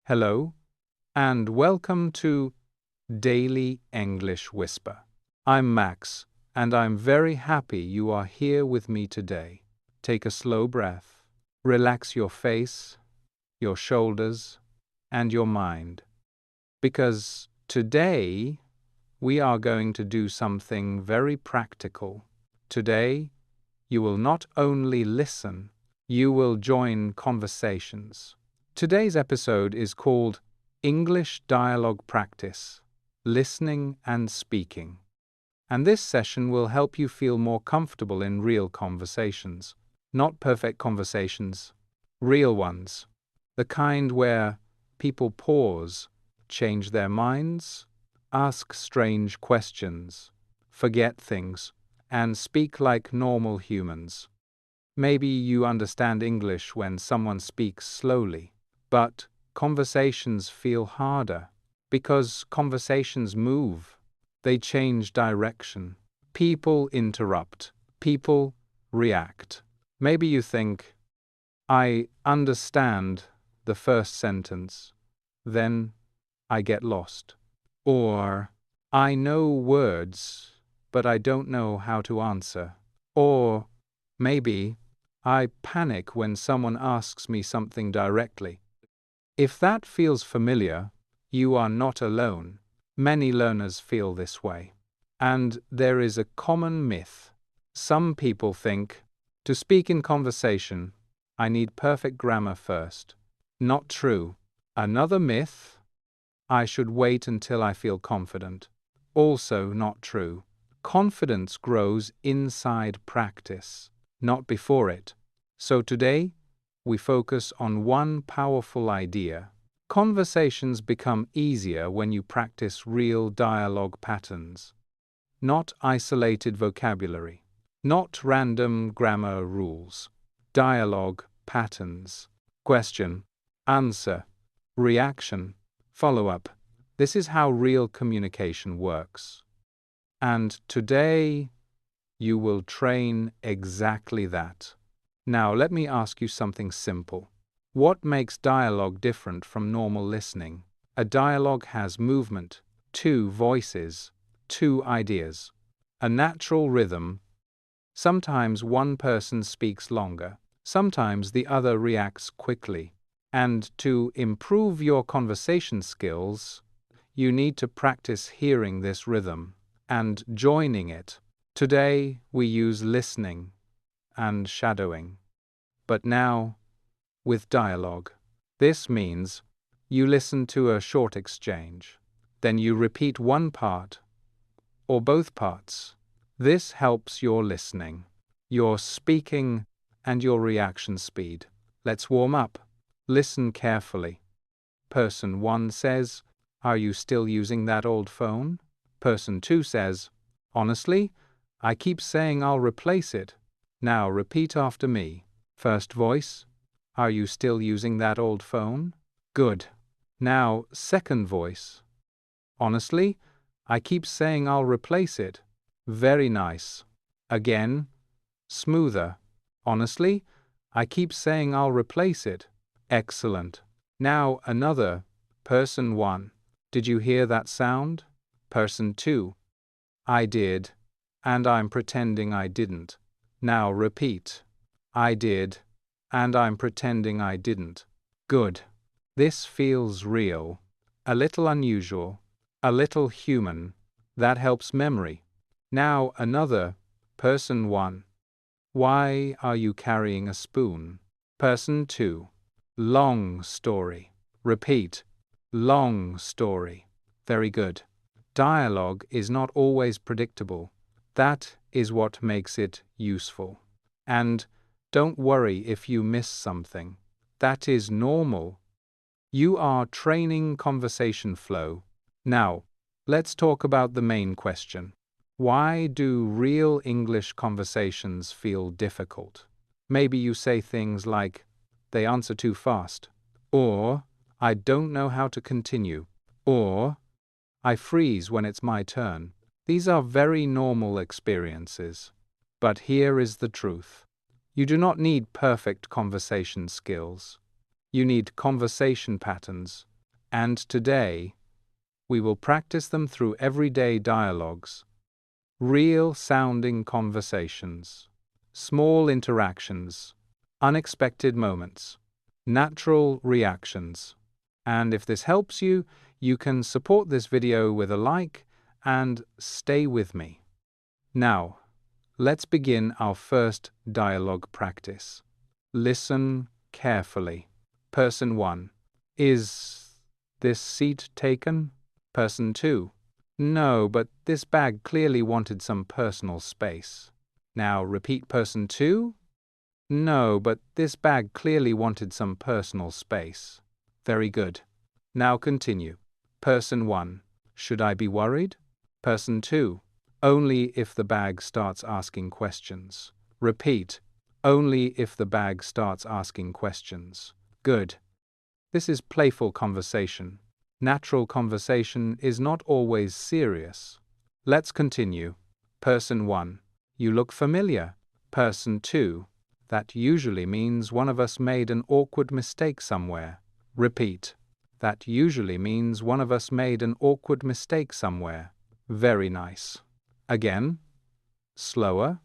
Hello, and welcome to Daily English Whisper. I'm Max, and I'm very happy you are here with me today. Take a slow breath, relax your face, your shoulders, and your mind. Because today, we are going to do something very practical. Today, you will not only listen, you will join conversations. Today's episode is called English Dialogue Practice, Listening and Speaking. And this session will help you feel more comfortable in real conversations. Not perfect conversations, real ones. The kind where people pause, change their minds, ask strange questions, forget things, and speak like normal humans. Maybe you understand English when someone speaks slowly, but conversations feel harder because conversations move. They change direction. People interrupt. People react. Maybe you think, I understand the first sentence, then I get lost. Or, I know words, but I don't know how to answer. Or, maybe, I panic when someone asks me something directly. If that feels familiar, you are not alone. Many learners feel this way. And there is a common myth. Some people think, to speak in conversation, I need perfect grammar first. Not true. Another myth, I should wait until I feel confident. Also not true. Confidence grows inside practice, not before it. So today, we focus on one powerful idea. Conversations become easier when you practice real dialogue patterns, not isolated vocabulary, not random grammar rules. Dialogue patterns. Question, answer, reaction, follow-up. This is how real communication works. And today, you will train exactly that. Now, let me ask you something simple. What makes dialogue different from normal listening? A dialogue has movement, two voices, two ideas, a natural rhythm. Sometimes one person speaks longer, sometimes the other reacts quickly. And to improve your conversation skills, you need to practice hearing this rhythm and joining it. Today, we use listening and shadowing. But now, with dialogue. This means you listen to a short exchange, then you repeat one part or both parts. This helps your listening, your speaking, and your reaction speed. Let's warm up. Listen carefully. Person 1 says, Are you still using that old phone? Person 2 says, Honestly, I keep saying I'll replace it. Now repeat after me. First voice, Are you still using that old phone? Good. Now, second voice. Honestly, I keep saying I'll replace it. Very nice. Again, smoother. Honestly, I keep saying I'll replace it. Excellent. Now another. Person 1. Did you hear that sound? Person 2. I did, and I'm pretending I didn't. Now repeat. I did, and I'm pretending I didn't. Good. This feels real, a little unusual, a little human. That helps memory. Now another. Person 1. Why are you carrying a spoon? Person 2. Long story. Repeat. Long story. Very good. Dialogue is not always predictable. That is what makes it useful. And don't worry if you miss something. That is normal. You are training conversation flow. Now, let's talk about the main question. Why do real English conversations feel difficult? Maybe you say things like, they answer too fast, or I don't know how to continue, or I freeze when it's my turn. These are very normal experiences. But here is the truth. You do not need perfect conversation skills. You need conversation patterns, And today, we will practice them through everyday dialogues, real sounding conversations, small interactions, unexpected moments, natural reactions. And if this helps you, you can support this video with a like and stay with me. Now, let's begin our first dialogue practice. Listen carefully. Person 1. Is this seat taken? Person 2. No, but this bag clearly wanted some personal space. Now repeat person 2. No, but this bag clearly wanted some personal space. Very good. Now continue. Person 1. Should I be worried? Person 2. Only if the bag starts asking questions. Repeat. Only if the bag starts asking questions. Good. This is playful conversation. Natural conversation is not always serious. Let's continue. Person 1. You look familiar. Person 2. That usually means one of us made an awkward mistake somewhere. Repeat. That usually means one of us made an awkward mistake somewhere. Very nice. Again. Slower.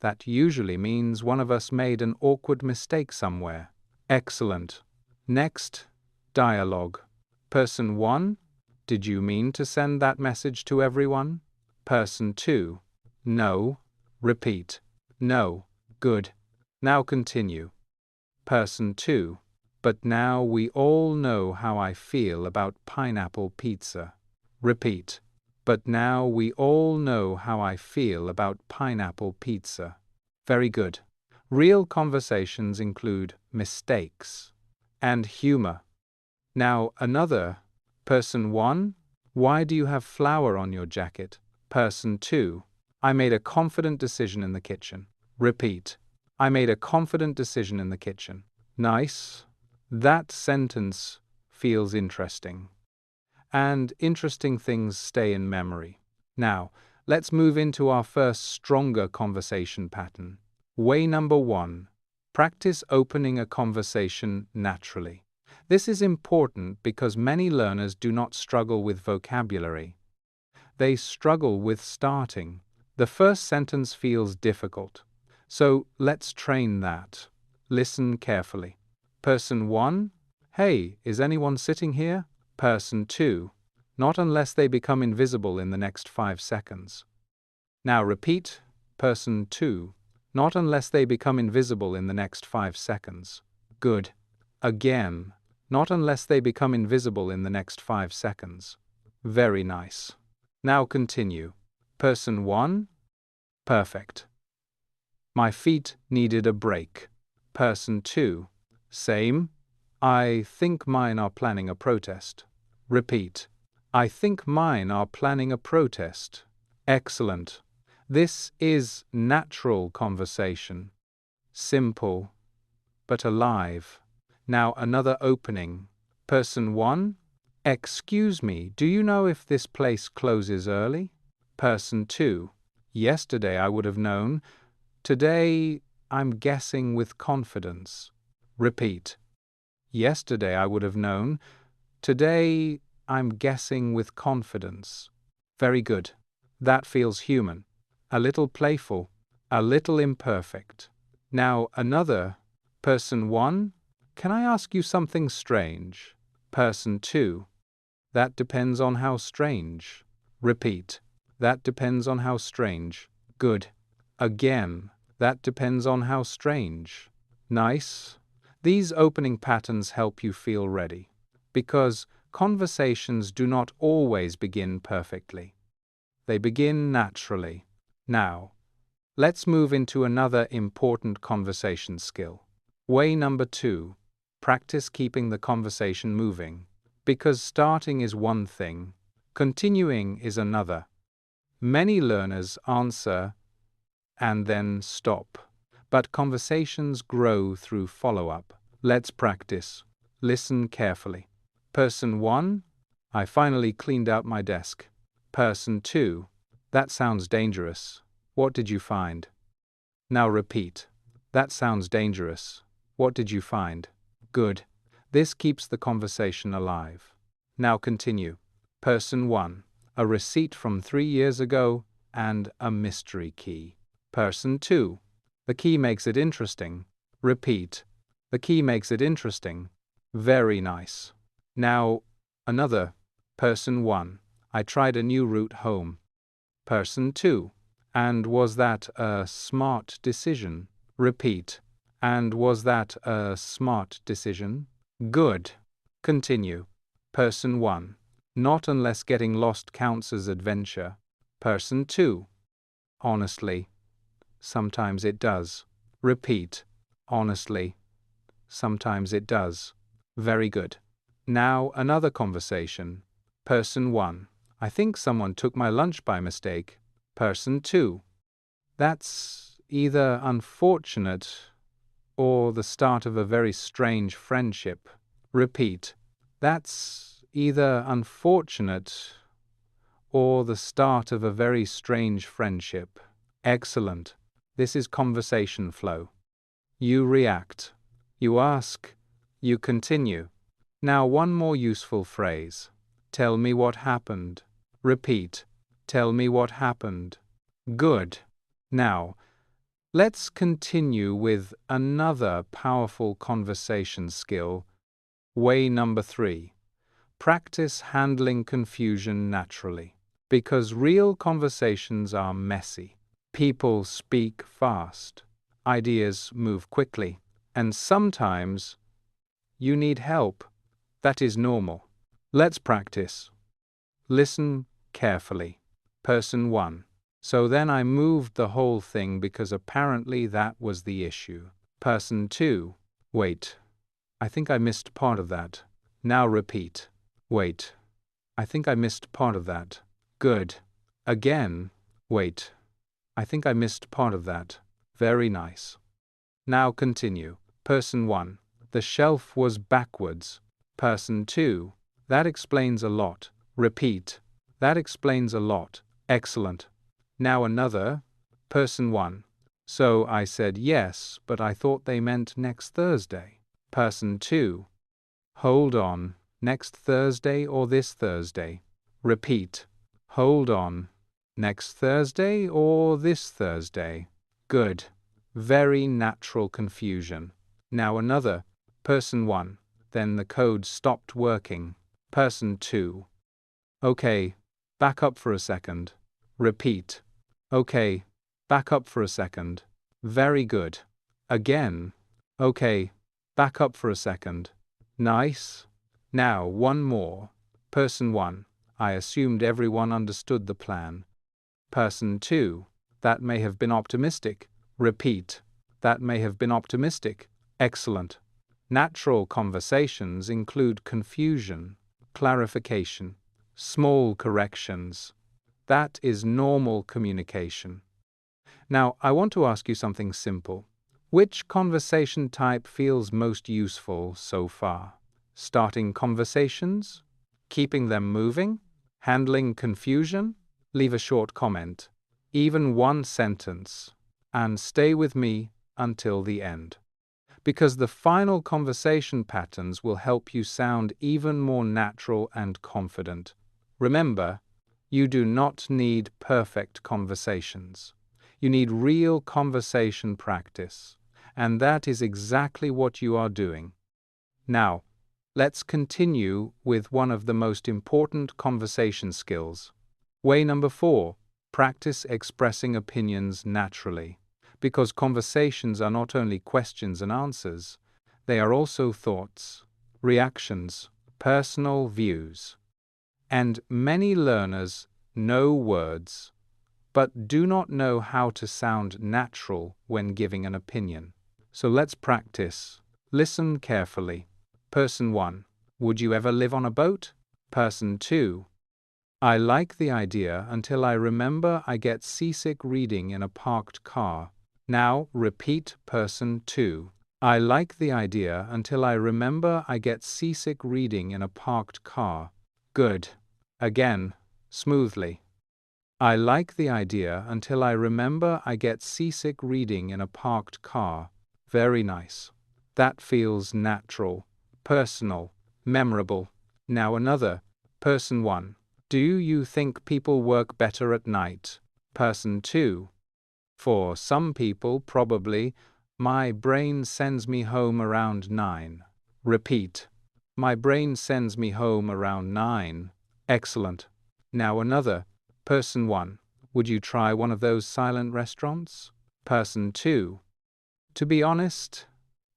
That usually means one of us made an awkward mistake somewhere. Excellent. Next, dialogue. Person 1. Did you mean to send that message to everyone? Person 2. No. Repeat. No. Good. Now continue. Person 2. But now we all know how I feel about pineapple pizza. Repeat. But now we all know how I feel about pineapple pizza. Very good. Real conversations include mistakes and humor. Now another. Person 1. Why do you have flour on your jacket? Person 2. I made a confident decision in the kitchen. Repeat. I made a confident decision in the kitchen. Nice. That sentence feels interesting. And interesting things stay in memory. Now, let's move into our first stronger conversation pattern. Way number 1. Practice opening a conversation naturally. This is important because many learners do not struggle with vocabulary. They struggle with starting. The first sentence feels difficult. So let's train that. Listen carefully. Person 1. Hey, is anyone sitting here? Person 2. Not unless they become invisible in the next 5 seconds. Now repeat. Person 2. Not unless they become invisible in the next 5 seconds. Good. Again. Not unless they become invisible in the next 5 seconds. Very nice. Now continue. Person 1. Perfect. My feet needed a break. Person 2. Same. I think mine are planning a protest. Repeat. I think mine are planning a protest. Excellent. This is natural conversation. Simple, but alive. Now another opening. Person 1. Excuse me, do you know if this place closes early? Person 2. Yesterday I would have known. Today I'm guessing with confidence. Repeat. Yesterday I would have known. Today I'm guessing with confidence. Very good. That feels human. A little playful. A little imperfect. Now another. Person 1. Can I ask you something strange? Person 2. That depends on how strange. Repeat. That depends on how strange. Good. Again. That depends on how strange. Nice. These opening patterns help you feel ready, because conversations do not always begin perfectly. They begin naturally. Now, let's move into another important conversation skill. Way number 2. Practice keeping the conversation moving. Because starting is one thing, continuing is another. Many learners answer and then stop, but conversations grow through follow-up. Let's practice. Listen carefully. Person 1. I finally cleaned out my desk. Person 2. That sounds dangerous. What did you find? Now repeat. That sounds dangerous. What did you find? Good. This keeps the conversation alive. Now continue. Person 1. A receipt from 3 years ago and a mystery key. Person 2. The key makes it interesting. Repeat. The key makes it interesting. Very nice. Now, another. Person 1. I tried a new route home. Person 2. And was that a smart decision? Repeat. And was that a smart decision? Good. Continue. Person 1. Not unless getting lost counts as adventure. Person 2. Honestly. Sometimes it does. Repeat. Honestly. Sometimes it does. Very good. Now another conversation. Person 1. I think someone took my lunch by mistake. Person 2. That's either unfortunate or the start of a very strange friendship. Repeat. That's either unfortunate or the start of a very strange friendship. Excellent. This is conversation flow. You react. You ask. You continue. Now one more useful phrase. Tell me what happened. Repeat. Tell me what happened. Good. Now, let's continue with another powerful conversation skill. Way number 3. Practice handling confusion naturally. Because real conversations are messy. People speak fast. Ideas move quickly. And sometimes you need help. That is normal. Let's practice. Listen carefully. Person 1. So then I moved the whole thing because apparently that was the issue. Person 2. Wait. I think I missed part of that. Now repeat. Wait. I think I missed part of that. Good. Again. Wait. I think I missed part of that. Very nice. Now continue. Person 1. The shelf was backwards. Person 2. That explains a lot. Repeat. That explains a lot. Excellent. Now another. Person 1. So I said yes, but I thought they meant next Thursday. Person 2. Hold on. Next Thursday or this Thursday? Repeat. Hold on. Next Thursday or this Thursday? Good. Very natural confusion. Now another. Person 1. Then the code stopped working. Person 2. Okay. Back up for a second. Repeat. Okay. Back up for a second. Very good. Again. Okay. Back up for a second. Nice. Now one more. Person 1. I assumed everyone understood the plan. Person 2. That may have been optimistic. Repeat. That may have been optimistic. Excellent. Natural conversations include confusion, clarification, small corrections. That is normal communication. Now, I want to ask you something simple. Which conversation type feels most useful so far? Starting conversations? Keeping them moving? Handling confusion? Leave a short comment, even one sentence, and stay with me until the end. Because the final conversation patterns will help you sound even more natural and confident. Remember, you do not need perfect conversations. You need real conversation practice, and that is exactly what you are doing. Now, let's continue with one of the most important conversation skills. Way number 4. Practice expressing opinions naturally. Because conversations are not only questions and answers, they are also thoughts, reactions, personal views. And many learners know words, but do not know how to sound natural when giving an opinion. So let's practice. Listen carefully. Person 1. Would you ever live on a boat? Person 2. I like the idea until I remember I get seasick reading in a parked car. Now repeat person 2. I like the idea until I remember I get seasick reading in a parked car. Good. Again, smoothly. I like the idea until I remember I get seasick reading in a parked car. Very nice. That feels natural, personal, memorable. Now another. Person 1. Do you think people work better at night? Person 2. For some people, probably. My brain sends me home around 9. Repeat. My brain sends me home around 9. Excellent. Now another. Person 1. Would you try one of those silent restaurants? Person 2. To be honest,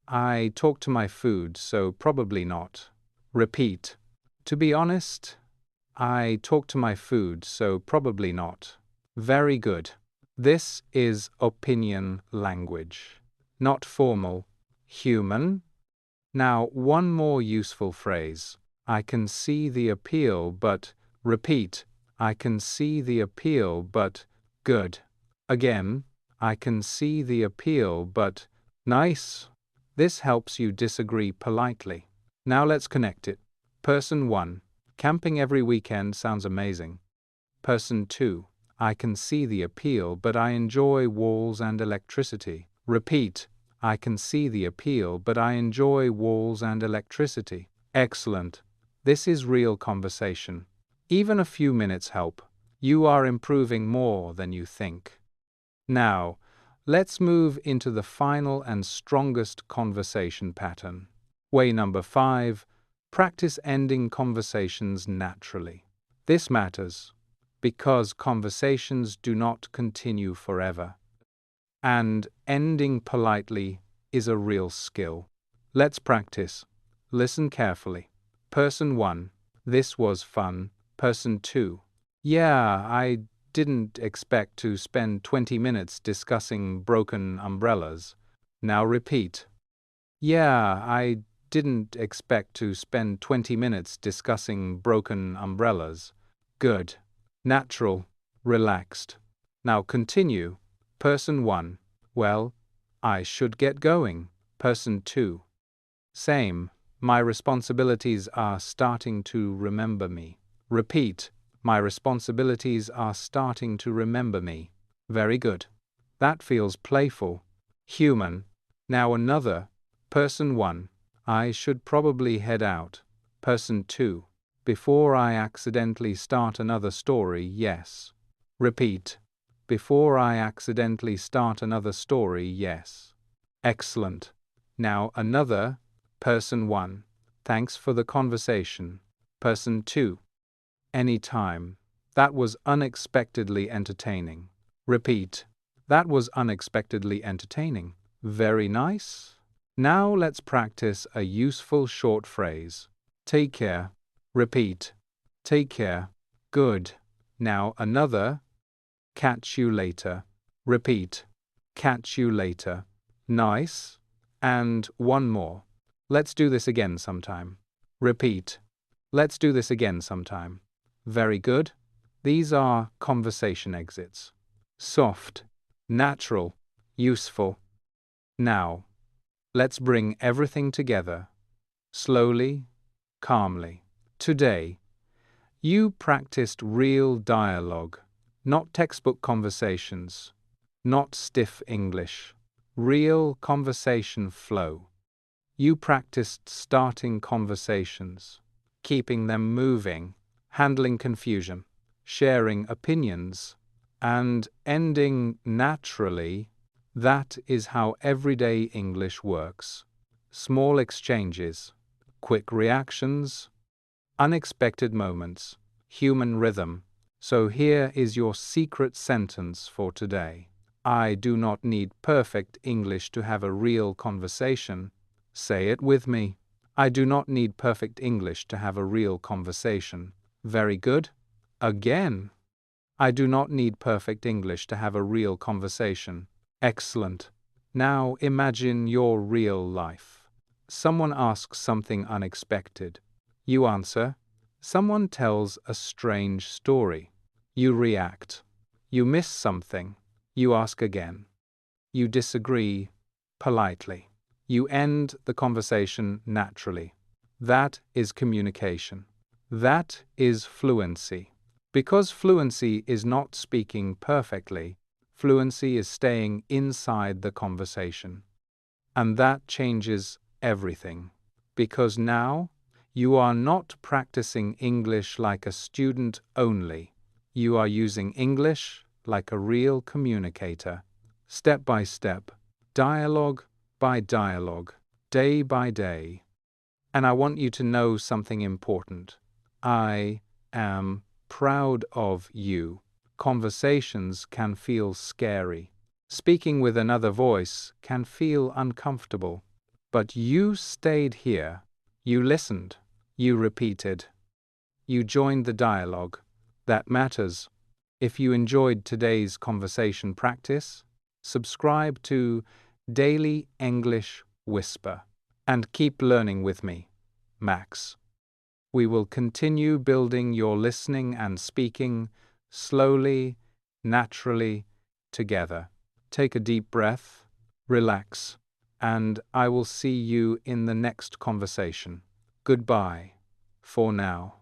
I talk to my food, so probably not. Repeat. To be honest, I talk to my food, so probably not. Very good. This is opinion language, not formal. Human. Now, one more useful phrase. I can see the appeal, but. Repeat. I can see the appeal, but. Good. Again. I can see the appeal, but. Nice. This helps you disagree politely. Now let's connect it. Person 1. Camping every weekend sounds amazing. Person 2. I can see the appeal, but I enjoy walls and electricity. Repeat. I can see the appeal, but I enjoy walls and electricity. Excellent. This is real conversation. Even a few minutes help. You are improving more than you think. Now, let's move into the final and strongest conversation pattern. Way number 5. Practice ending conversations naturally. This matters because conversations do not continue forever. And ending politely is a real skill. Let's practice. Listen carefully. Person 1. This was fun. Person 2. Yeah, I didn't expect to spend 20 minutes discussing broken umbrellas. Now repeat. Yeah, I didn't expect to spend 20 minutes discussing broken umbrellas. Good. Natural. Relaxed. Now continue. Person 1. Well, I should get going. Person 2. Same. My responsibilities are starting to remember me. Repeat. My responsibilities are starting to remember me. Very good. That feels playful. Human. Now another. Person 1. I should probably head out. Person 2. Before I accidentally start another story, yes. Repeat. Before I accidentally start another story, yes. Excellent. Now another. Person 1. Thanks for the conversation. Person 2. Anytime. That was unexpectedly entertaining. Repeat. That was unexpectedly entertaining. Very nice. Now let's practice a useful short phrase. Take care. Repeat. Take care. Good. Now another. Catch you later. Repeat. Catch you later. Nice. And one more. Let's do this again sometime. Repeat. Let's do this again sometime. Very good. These are conversation exits. Soft, natural, useful. Now, let's bring everything together. Slowly, calmly. Today, you practiced real dialogue, not textbook conversations, not stiff English. Real conversation flow. You practiced starting conversations, keeping them moving, handling confusion, sharing opinions, and ending naturally. That is how everyday English works. Small exchanges, quick reactions, unexpected moments, human rhythm. So here is your secret sentence for today. I do not need perfect English to have a real conversation. Say it with me. I do not need perfect English to have a real conversation. Very good. Again. I do not need perfect English to have a real conversation. Excellent. Now imagine your real life. Someone asks something unexpected. You answer. Someone tells a strange story. You react. You miss something. You ask again. You disagree politely. You end the conversation naturally. That is communication. That is fluency. Because fluency is not speaking perfectly, fluency is staying inside the conversation. And that changes everything. Because now You are not practicing English like a student only. You are using English like a real communicator, step by step, dialogue by dialogue, day by day. And I want you to know something important. I am proud of you. Conversations can feel scary. Speaking with another voice can feel uncomfortable. But you stayed here. You listened. You repeated. You joined the dialogue. That matters. If you enjoyed today's conversation practice, subscribe to Daily English Whisper and keep learning with me, Max. We will continue building your listening and speaking slowly, naturally, together. Take a deep breath, relax, and I will see you in the next conversation. Goodbye for now.